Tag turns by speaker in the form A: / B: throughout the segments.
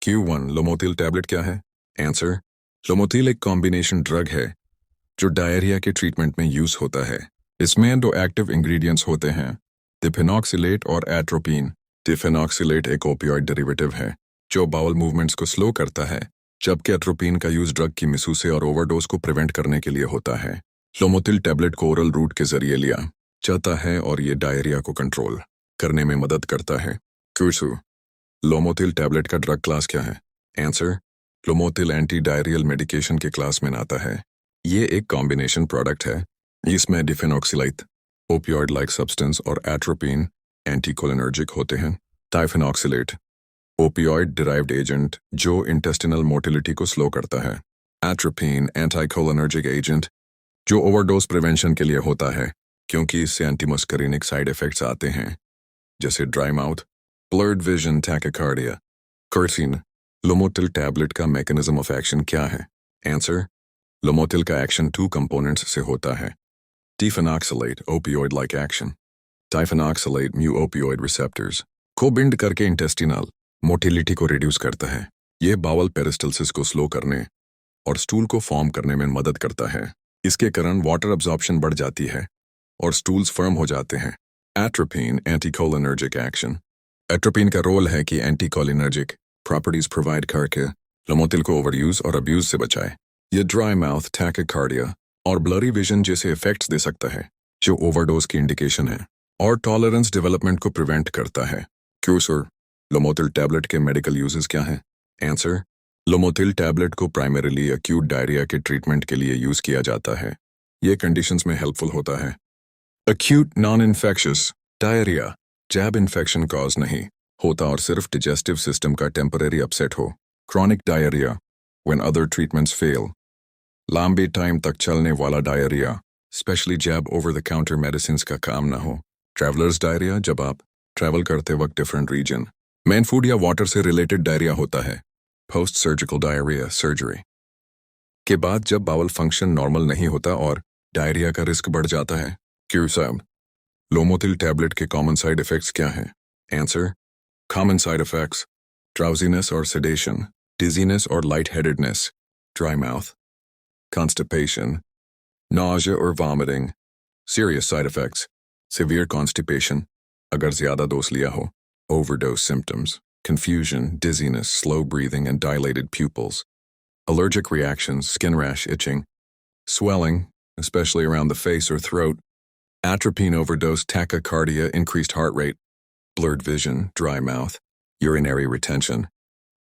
A: Q1 लोमोतिल tablet क्या है? Answer, लोमोतिल एक कॉम्बिनेशन ड्रग है जो डायरिया के ट्रीटमेंट में यूज होता है। इसमें दो एक्टिव इंग्रेडिएंट्स होते हैं, डिफेनॉक्सिलेट और एट्रोपिन। डिफेनॉक्सिलेट एक ओपियोइड डेरिवेटिव है जो बाउल मूवमेंट्स को स्लो करता है, जबकि एट्रोपिन का यूज ड्रग की मिसयूज और ओवरडोज को प्रिवेंट करने के लिए होता है। लोमोतिल टैबलेट को ओरल रूट के जरिए लिया जाता है और ये डायरिया को कंट्रोल करने में मदद करता है। क्यूसू लोमोतिल टैबलेट का ड्रग क्लास क्या है? आंसर, लोमोतिल एंटी डायरियल मेडिकेशन के क्लास में आता है। ये एक कॉम्बिनेशन प्रोडक्ट है। इसमें डिफेनॉक्सिलाइट ओपियोइड लाइक सब्सटेंस और एट्रोपिन एंटीकोलिनर्जिक होते हैं। डाइफेनॉक्सिलेट ओपियोइड डिराइव्ड एजेंट जो इंटेस्टिनल मोटिलिटी को स्लो करता है। एट्रोपिन एंटीकोलिनर्जिक एजेंट जो ओवरडोज प्रिवेंशन के लिए होता है, क्योंकि इससे एंटीमस्करिनिक साइड इफेक्ट्स आते हैं जैसे dry mouth, blurred vision, tachycardia. कर्सिन लोमोतिल टैबलेट का मैकेनिज्म ऑफ एक्शन क्या है? आंसर, लोमोतिल का एक्शन 2 कंपोनेंट्स से होता है। Diphenoxylate opioid like action. Diphenoxylate mu opioid receptors को बिंड करके इंटेस्टिनल मोटिलिटी को रिड्यूस करता है। ये बावल पेरिस्टल्सिस को स्लो करने और स्टूल को फॉर्म करने में मदद करता है। इसके कारण वाटर अब्जॉर्प्शन बढ़ जाती है और स्टूल्स फर्म हो जाते हैं। Atropine anticholinergic action. एट्रोपिन का रोल है कि एंटीकोलिनर्जिक प्रॉपर्टीज प्रोवाइड करके लोमोतिल को ओवरयूज और अब्यूज से बचाए। ये ड्राई माउथ, टैकिकार्डिया और ब्लरी विजन जैसे इफेक्ट्स दे सकता है जो ओवरडोज की इंडिकेशन है, और टॉलरेंस डेवलपमेंट को प्रिवेंट करता है। क्यूसर लोमोतिल टैबलेट के मेडिकल यूजेस क्या हैं? आंसर, लोमोतिल टैबलेट को प्राइमरीली एक्यूट डायरिया के ट्रीटमेंट के लिए यूज किया जाता है। ये कंडीशंस में हेल्पफुल होता है। एक्यूट नॉन इन्फेक्शियस डायरिया जैब इन्फेक्शन कॉज नहीं होता और सिर्फ डिजेस्टिव सिस्टम का टेम्परेरी अपसेट हो। Chronic diarrhoea when other treatments fail. लंबे टाइम तक चलने वाला डायरिया स्पेशली जैब ओवर द काउंटर मेडिसिन का काम ना हो। ट्रैवलर्स डायरिया जब आप ट्रैवल करते वक्त डिफरेंट रीजन मेन फूड या वाटर से रिलेटेड डायरिया होता है। पोस्ट सर्जिकल डायरिया सर्जरी के बाद जब बावल फंक्शन नॉर्मल नहीं होता और डायरिया का रिस्क बढ़ जाता है। क्यूसाब लोमोतिल टैबलेट के कॉमन साइड इफेक्ट्स क्या हैं? Answer, common side effects drowsiness और सेडेशन, डिजीनेस और light headedness, dry mouth, constipation, nausea or vomiting. Serious side effects, severe constipation अगर ज्यादा डोज लिया हो, overdose symptoms, confusion, dizziness, slow breathing and dilated pupils, allergic reactions, skin rash, itching, swelling, especially around the face or throat, atropine overdose, tachycardia, increased heart rate, blurred vision, dry mouth, urinary retention.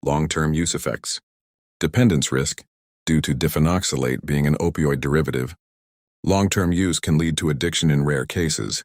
A: Long-term use effects, dependence risk due to diphenoxylate being an opioid derivative. Long-term use can lead to addiction in rare cases.